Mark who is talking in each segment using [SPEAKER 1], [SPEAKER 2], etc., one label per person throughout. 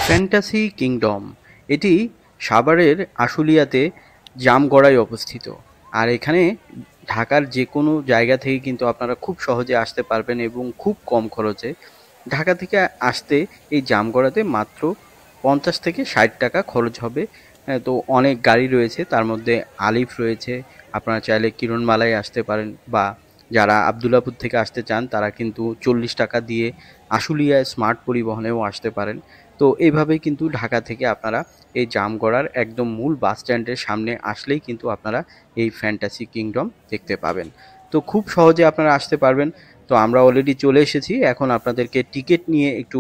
[SPEAKER 1] Fantasy kingdom এটি সাভারের আশুলিয়াতে জামগড়ায় অবস্থিত। আর এখানে ঢাকার যে কোনো জায়গা থেকে কিন্তু আপনারা খুব সহজে আসতে পারবেন এবং খুব কম খরচে। ঢাকা থেকে আসতে এই জামগড়াতে মাত্র 50 থেকে 60 টাকা খরচ হবে। তো অনেক গাড়ি রয়েছে, তার মধ্যে আলিফ রয়েছে। আপনারা চাইলে কিরণমালায় আসতে পারেন, বা যারা আবদুল্লাপুর থেকে আসতে চান তারা কিন্তু 40 টাকা দিয়ে আশুলিয়ায় স্মার্ট পরিবহনেও আসতে পারেন। তো এইভাবেই কিন্তু ঢাকা থেকে আপনারা এই জামগড়ার একদম মূল বাস স্ট্যান্ডের সামনে আসলেই কিন্তু আপনারা এই ফ্যান্টাসি কিংডম দেখতে পাবেন। তো খুব সহজে আপনারা আসতে পারবেন। তো আমরা অলরেডি চলে এসেছি, এখন আপনাদেরকে টিকিট নিয়ে একটু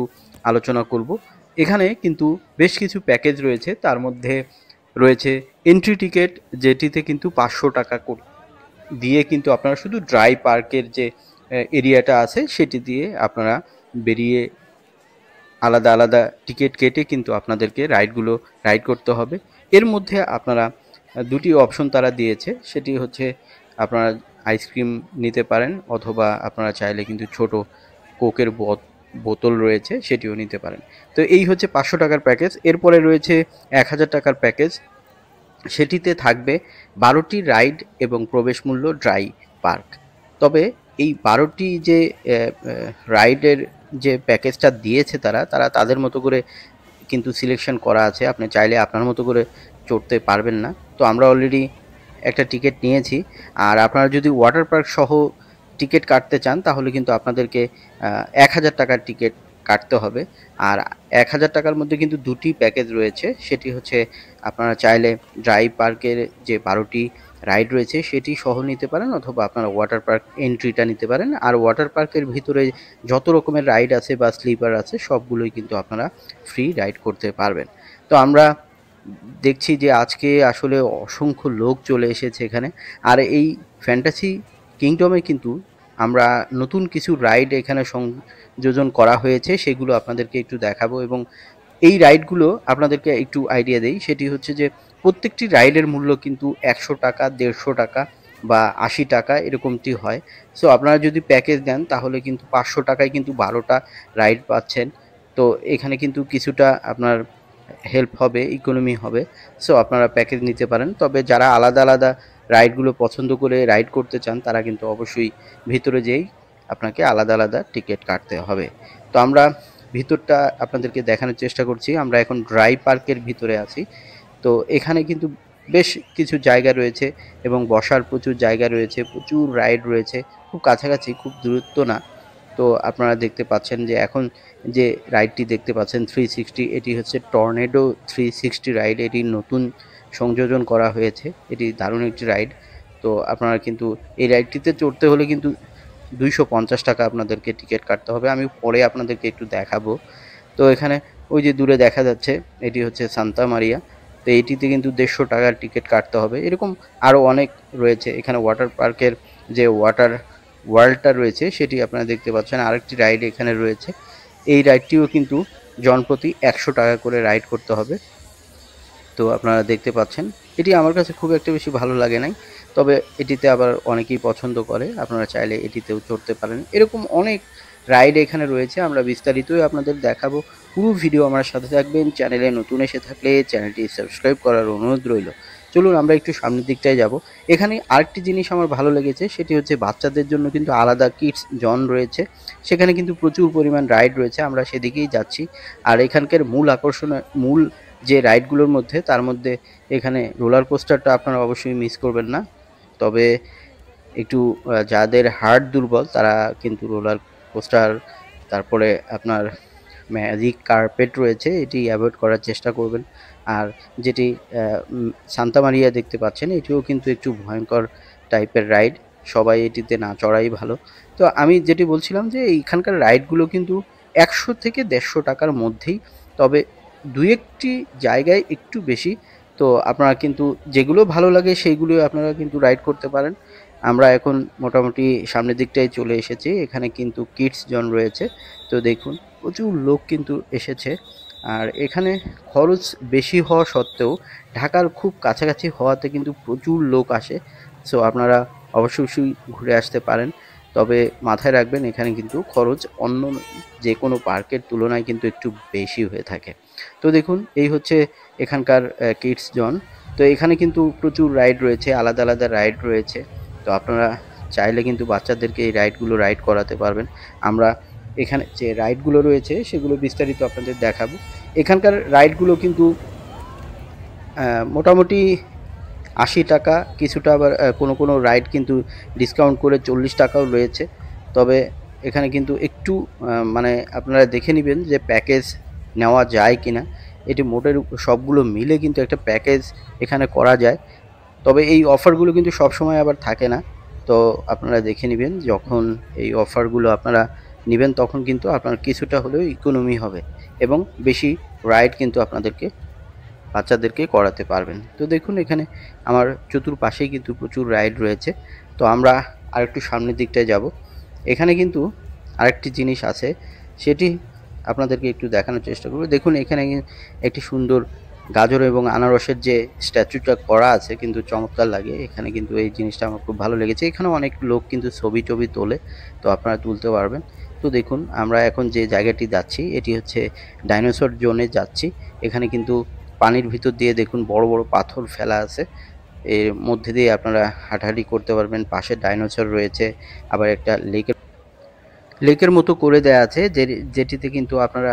[SPEAKER 1] আলোচনা করব। এখানে কিন্তু বেশ কিছু প্যাকেজ রয়েছে, তার মধ্যে রয়েছে এন্ট্রি টিকিট, যেটিতে কিন্তু 500 টাকা দিয়ে কিন্তু আপনারা শুধু ড্রাই পার্কের যে এরিয়াটা আছে সেটি দিয়ে আপনারা বেরিয়ে আলাদা আলাদা টিকিট কেটে কিন্তু আপনাদেরকে রাইড করতে হবে। এর মধ্যে আপনারা দুটি অপশন তারা দিয়েছে, সেটি হচ্ছে আপনারা আইসক্রিম নিতে পারেন, অথবা আপনারা চাইলে কিন্তু ছোট কোকের বোতল রয়েছে সেটিও নিতে পারেন। তো এই হচ্ছে 500 টাকার প্যাকেজ। এরপরে রয়েছে 1000 টাকার প্যাকেজ, সেটিতে থাকবে 12টি রাইড এবং প্রবেশ মূল্য ড্রাই পার্ক। তবে এই 12টি যে রাইডের যে প্যাকেজটা দিয়েছে তারা তাদের মতো করে কিন্তু সিলেকশন করা আছে, আপনি চাইলে আপনার মতো করে চড়তে পারবেন না। তো আমরা অলরেডি একটা টিকিট নিয়েছি। আর আপনারা যদি ওয়াটার পার্ক সহ টিকিট কাটতে চান তাহলে কিন্তু আপনাদেরকে 1000 টাকার টিকিট কাটতে হবে। আর 1000 টাকার মধ্যে কিন্তু দুটি প্যাকেজ রয়েছে, সেটি হচ্ছে আপনারা চাইলে ড্রাই পার্কের যে 12টি রাইড রয়েছে সেটি সহ নিতে পারেন, অথবা আপনারা ওয়াটার পার্ক এন্ট্রিটা নিতে পারেন। আর ওয়াটার পার্কের ভিতরে যত রকমের রাইড আছে বা স্লিপার আছে সবগুলোই কিন্তু আপনারা ফ্রি রাইড করতে পারবেন। তো আমরা দেখছি যে আজকে আসলে অসংখ্য লোক চলে এসেছে এখানে। আর এই ফ্যান্টাসি কিংডমে কিন্তু আমরা নতুন কিছু রাইড এখানে সংযোজন করা হয়েছে, সেগুলো আপনাদেরকে একটু দেখাবো। এবং এই রাইডগুলো আপনাদেরকে একটু আইডিয়া দেই, সেটি হচ্ছে যে প্রত্যেকটি রাইডের মূল্য কিন্তু 100 টাকা, 150 টাকা বা 80 টাকা এরকমটি হয়। সো আপনারা যদি প্যাকেজ দেন তাহলে কিন্তু 500 টাকায় কিন্তু 12টা রাইড পাচ্ছেন। তো এখানে কিন্তু কিছুটা আপনার হেল্প হবে, ইকোনমি হবে। সো আপনারা প্যাকেজ নিতে পারেন। তবে যারা আলাদা আলাদা রাইডগুলো পছন্দ করে রাইড করতে চান তারা কিন্তু অবশ্যই ভিতরে যেয়েই আপনাকে আলাদা আলাদা টিকিট কাটতে হবে। তো আমরা ভিতরটা আপনাদেরকে দেখানোর চেষ্টা করছি। আমরা এখন ড্রাই পার্কের ভিতরে আছি। তো এখানে কিন্তু বেশ কিছু জায়গা রয়েছে এবং বসার প্রচুর জায়গা রয়েছে, প্রচুর রাইড রয়েছে, খুব কাছাকাছি, খুব দূরত্ব না। তো আপনারা দেখতে পাচ্ছেন যে এখন যে রাইডটি দেখতে পাচ্ছেন 360, এটি হচ্ছে টর্নেডো 360 রাইড। এটি নতুন সংযোজন করা হয়েছে, এটি দারুণ একটি রাইড। তো আপনারা কিন্তু এই রাইডটিতে চড়তে হলে কিন্তু 250 টাকা আপনাদেরকে টিকিট কাটতে হবে। আমি পরে আপনাদেরকে একটু দেখাবো। তো এখানে ওই যে দূরে দেখা যাচ্ছে এটি হচ্ছে সান্তা মারিয়া। তো এইটিতে কিন্তু 150 টাকার টিকিট কাটতে হবে। এরকম আরও অনেক রয়েছে। এখানে ওয়াটার পার্কের যে ওয়াটার ওয়ার্ল্ডটা রয়েছে সেটি আপনারা দেখতে পাচ্ছেন। আরেকটি রাইড এখানে রয়েছে, এই রাইডটিও কিন্তু জনপ্রতি 100 টাকা করে রাইড করতে হবে। তো আপনারা দেখতে পাচ্ছেন, এটি আমার কাছে খুব একটা বেশি ভালো লাগে নাই, তবে এটিতে আবার অনেকেই পছন্দ করে। আপনারা চাইলে এটিতেও চড়তে পারেন। এরকম অনেক রাইড এখানে রয়েছে, আমরা বিস্তারিতই আপনাদের দেখাবো। পুরো ভিডিও আমার সাথে থাকবেন। চ্যানেলে নতুন এসে থাকলে চ্যানেলটি সাবস্ক্রাইব করার অনুরোধ রইল। চলুন আমরা একটু সামনের দিকটায় যাব। এখানে আরেকটি জিনিস আমার ভালো লেগেছে, সেটি হচ্ছে বাচ্চাদের জন্য কিন্তু আলাদা কিডস জোন রয়েছে। সেখানে কিন্তু প্রচুর পরিমাণ রাইড রয়েছে, আমরা সেদিকেই যাচ্ছি। আর এখানকার মূল আকর্ষণ, মূল যে রাইডগুলোর মধ্যে, তার মধ্যে এখানে রোলার কোস্টারটা আপনারা অবশ্যই মিস করবেন না। তবে একটু যাদের হার্ট দুর্বল তারা কিন্তু রোলার কোস্টার, তারপরে আপনার ম্যাজিক কার্পেট রয়েছে, এটি অ্যাভয়েড করার চেষ্টা করবেন। আর যেটি সান্তা মারিয়া দেখতে পাচ্ছেন, এটিও কিন্তু একটু ভয়ঙ্কর টাইপের রাইড, সবাই এটিতে না চড়াই ভালো। তো আমি যেটি বলছিলাম যে এইখানকার রাইডগুলো কিন্তু 100 থেকে 150 টাকার মধ্যেই, তবে দু একটি জায়গায় একটু বেশি। তো আপনারা কিন্তু যেগুলো ভালো লাগে সেইগুলোই আপনারা কিন্তু রাইড করতে পারেন। আমরা এখন মোটামুটি সামনের দিকটায় চলে এসেছি। এখানে কিন্তু কিডস জোন রয়েছে। তো দেখুন প্রচুর লোক কিন্তু এসেছে। আর এখানে খরচ বেশি হওয়া সত্ত্বেও ঢাকার খুব কাছাকাছি হওয়াতে কিন্তু প্রচুর লোক আসে। সো আপনারা অবশ্যই ঘুরে আসতে পারেন। তবে মাথায় রাখবেন এখানে কিন্তু খরচ অন্য যে কোনো পার্কের তুলনায় কিন্তু একটু বেশি হয়ে থাকে। তো দেখুন এই হচ্ছে এখানকার কিডস জোন। তো এখানে কিন্তু প্রচুর রাইড রয়েছে, আলাদা আলাদা রাইড রয়েছে। তো আপনারা চাইলে কিন্তু বাচ্চাদেরকে এই রাইডগুলো রাইড করাতে পারবেন। আমরা এখানে যে রাইডগুলো রয়েছে সেগুলো বিস্তারিত আপনাদের দেখাবো। এখানকার রাইডগুলো কিন্তু মোটামুটি ৮০ টাকা, কিছুটা আবার কোনো রাইড কিন্তু ডিসকাউন্ট করে ৪০ টাকাও রয়েছে। তবে এখানে কিন্তু একটু মানে আপনারা দেখে নেবেন যে প্যাকেজ নেওয়া যায় কিনা। এটি মোটের সবগুলো মিলে কিন্তু একটা প্যাকেজ এখানে করা যায়। তবে এই অফারগুলো কিন্তু সবসময় আবার থাকে না। তো আপনারা দেখে নেবেন যখন এই অফারগুলো আপনারা নেবেন তখন কিন্তু আপনার কিছুটা হলেও ইকোনমি হবে এবং বেশি রাইড কিন্তু বাচ্চাদেরকে করাতে পারবেন। তো দেখুন এখানে আমার চতুর্পাশেই কিন্তু প্রচুর রাইড রয়েছে। তো আমরা আরেকটু সামনের দিকটায় যাব। এখানে কিন্তু আরেকটি জিনিস আছে, সেটি আপনাদেরকে একটু দেখানোর চেষ্টা করব। দেখুন এখানে একটি সুন্দর গাজর এবং আনারসের যে স্ট্যাচুটা করা আছে কিন্তু চমৎকার লাগে। এখানে কিন্তু এই জিনিসটা আমার খুব ভালো লেগেছে। এখানে অনেক লোক কিন্তু ছবি-টবি তোলে, তো আপনারা তুলতে পারবেন। তো দেখুন আমরা এখন যে জায়গাটি যাচ্ছি এটি হচ্ছে ডাইনোসর জোনে যাচ্ছি। এখানে কিন্তু পানির ভিতর দিয়ে দেখুন বড় বড় পাথর ফেলা আছে, এর মধ্যে দিয়ে আপনারা হাঁটাহাঁটি করতে পারবেন। পাশে ডাইনোসর রয়েছে, আবার একটা লেকের মতো করে দেয়া আছে যেটিতে কিন্তু আপনারা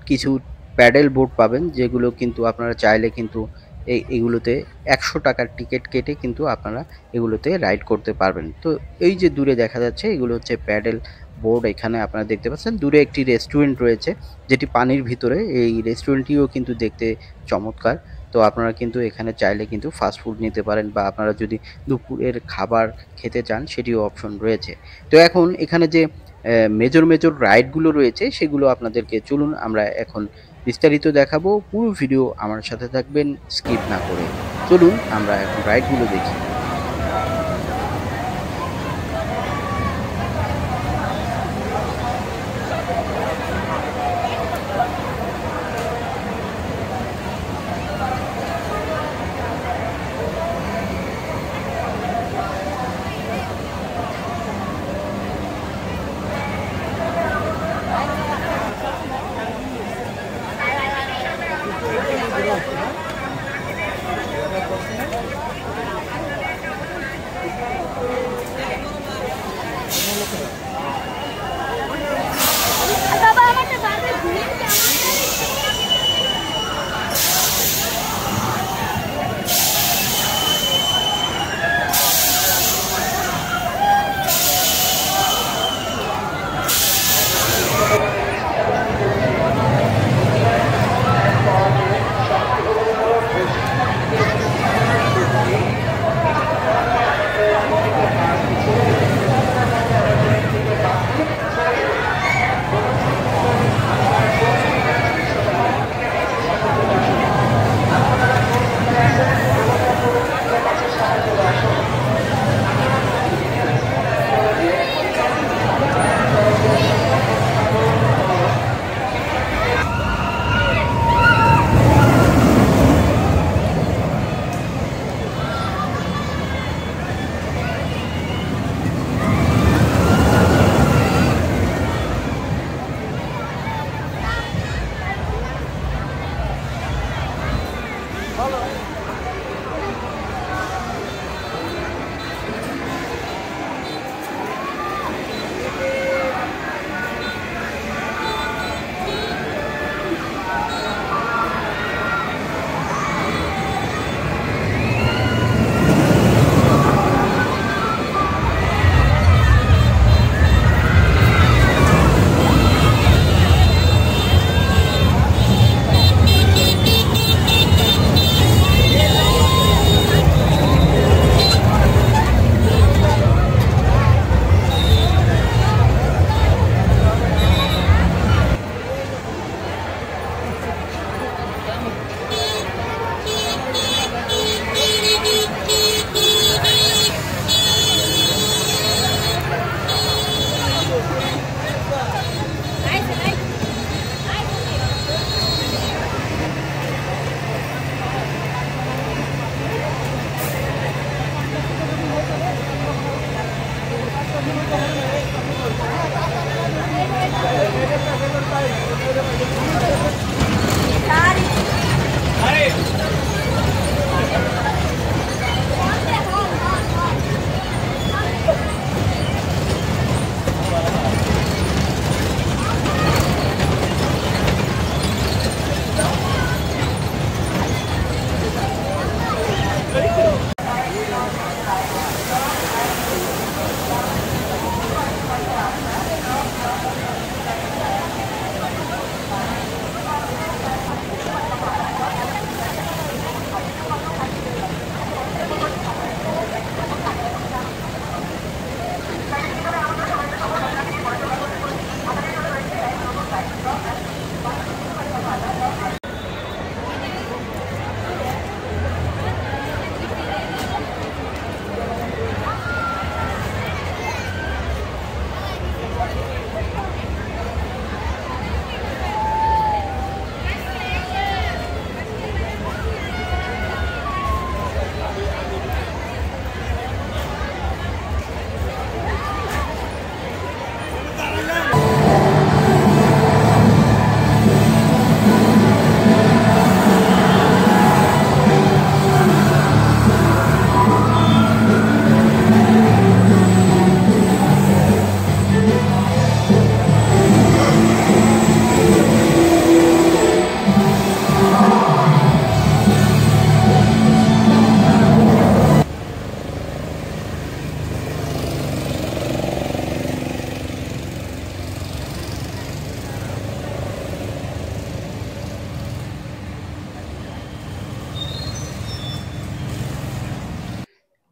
[SPEAKER 1] কিছু প্যাডেল বোট পাবেন, যেগুলো কিন্তু আপনারা চাইলে কিন্তু এগুলোতে ১০০ টাকার টিকিট কেটে কিন্তু আপনারা এগুলোতে রাইড করতে পারবেন। তো এই যে দূরে দেখা যাচ্ছে এগুলো হচ্ছে প্যাডেল বোর্ড। এখানে আপনারা দেখতে পাচ্ছেন দূরে একটি রেস্টুরেন্ট রয়েছে যেটি পানির ভিতরে। এই রেস্টুরেন্টটিও কিন্তু দেখতে চমৎকার। তো আপনারা কিন্তু এখানে চাইলে কিন্তু ফাস্ট ফুড নিতে পারেন বা আপনারা যদি দুপুরের খাবার খেতে চান সেটিও অপশন রয়েছে। তো এখন এখানে যে মেজর রাইডগুলো রয়েছে সেগুলো আপনাদেরকে চলুন আমরা এখন বিস্তারিত দেখাবো। পুরো ভিডিও আমার সাথে থাকবেন, স্কিপ না করে। চলুন আমরা এখন রাইডগুলো দেখি।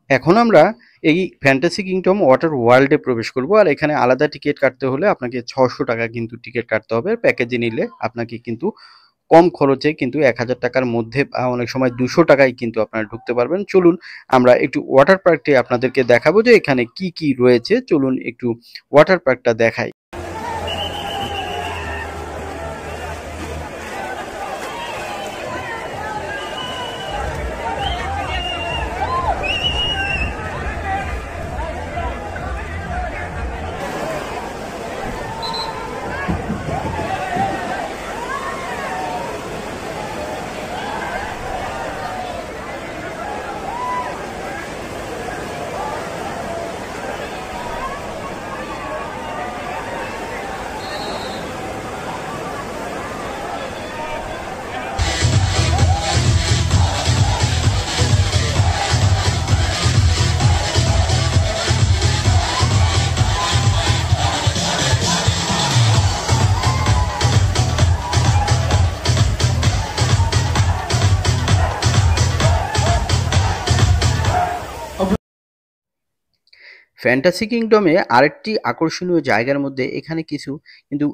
[SPEAKER 1] এখন আমরা এই ফ্যান্টাসি কিংডম ওয়াটার ওয়ার্ল্ডে প্রবেশ করব। আর এখানে আলাদা টিকিট কাটতে হলে আপনাকে 600 টাকা কিন্তু টিকিট কাটতে হবে। প্যাকেজে নিলে আপনাকে কিন্তু কম খরচে কিন্তু 1000 টাকার মধ্যে অনেক সময় 200 টাকায় কিন্তু আপনারা ঢুকতে পারবেন। চলুন আমরা একটু ওয়াটার পার্কটি আপনাদেরকে দেখাবো যে এখানে কি কি রয়েছে। চলুন একটু ওয়াটার পার্কটা দেখাই। ফ্যান্টাসি কিংডমে আরেকটি আকর্ষণীয় জায়গার মধ্যে এখানে কিছু কিন্তু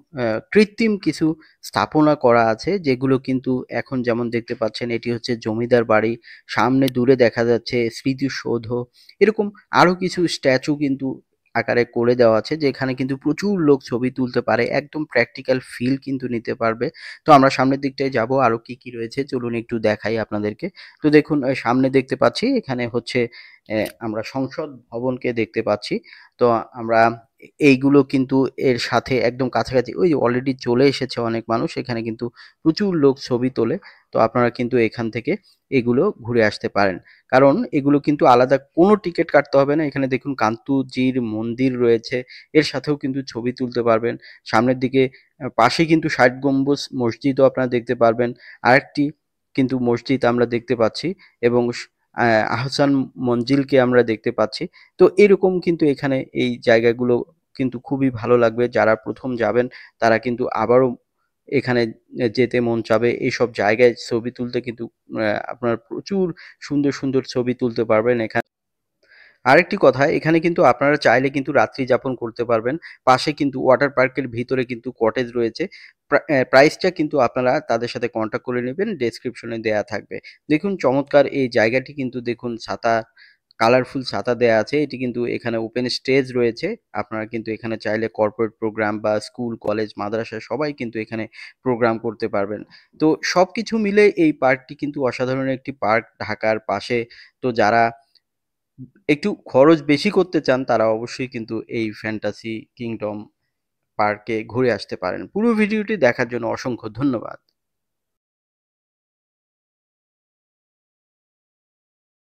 [SPEAKER 1] কৃত্রিম কিছু স্থাপনা করা আছে, যেগুলো কিন্তু এখন যেমন দেখতে পাচ্ছেন এটি হচ্ছে জমিদার বাড়ি, সামনে দূরে দেখা যাচ্ছে স্মৃতিসৌধ, এরকম আরো কিছু স্ট্যাচু কিন্তু আকারে করে দেওয়া আছে, যেখানে কিন্তু প্রচুর লোক ছবি তুলতে পারে, একদম প্র্যাকটিক্যাল ফিল কিন্তু নিতে পারবে। তো আমরা সামনের দিকটায় যাব, আরো কি কি রয়েছে চলুন একটু দেখাই আপনাদেরকে। তো দেখুন সামনে দেখতে পাচ্ছি এখানে হচ্ছে আমরা সংসদ ভবনকে দেখতে পাচ্ছি। তো আমরা এইগুলো কিন্তু এর সাথে একদম কাছাকাছি, ওই যে অলরেডি চলে এসেছে অনেক মানুষ, এখানে কিন্তু প্রচুর লোক ছবি তোলে। তো আপনারা কিন্তু এখান থেকে এগুলো ঘুরে আসতে পারেন, কারণ এগুলো কিন্তু আলাদা কোনো টিকিট কাটতে হবে না। এখানে দেখুন কান্তুজির মন্দির রয়েছে, এর সাথেও কিন্তু ছবি তুলতে পারবেন। সামনের দিকে পাশে কিন্তু 60 গম্বুজ মসজিদও আপনারা দেখতে পারবেন। আরেকটি কিন্তু মসজিদ আমরা দেখতে পাচ্ছি, এবং আহসান মঞ্জিলকে আমরা দেখতে পাচ্ছি। তো এরকম কিন্তু এখানে এই জায়গাগুলো কিন্তু খুবই ভালো লাগবে। যারা প্রথম যাবেন তারা কিন্তু আবারও এখানে যেতে মন চাবে। এইসব জায়গায় ছবি তুলতে কিন্তু আপনার প্রচুর সুন্দর সুন্দর ছবি তুলতে পারবেন এখানে। আরেকটি কথা, এখানে কিন্তু আপনারা চাইলে কিন্তু রাত্রি যাপন করতে পারবেন। পাশে কিন্তু ওয়াটার পার্কের ভিতরে কিন্তু কটেজ রয়েছে। প্রাইসটা কিন্তু আপনারা তাদের সাথে কন্ট্যাক্ট করে নেবেন, ডেসক্রিপশনে দেয়া থাকবে। দেখুন চমৎকার এই জায়গাটি কিন্তু দেখুন, ছাতা, কালারফুল ছাতা দেয়া আছে। এটি কিন্তু এখানে ওপেন স্টেজ রয়েছে। আপনারা কিন্তু এখানে চাইলে কর্পোরেট প্রোগ্রাম বা স্কুল, কলেজ, মাদ্রাসা সবাই কিন্তু এখানে প্রোগ্রাম করতে পারবেন। তো সবকিছু মিলে এই পার্কটি কিন্তু অসাধারণ একটি পার্ক ঢাকার পাশে। তো যারা একটু খরচ বেশি করতে চান তারা অবশ্যই কিন্তু এই ফ্যান্টাসি কিংডম পার্কে ঘুরে আসতে পারেন। পুরো ভিডিওটি দেখার জন্য অসংখ্য ধন্যবাদ।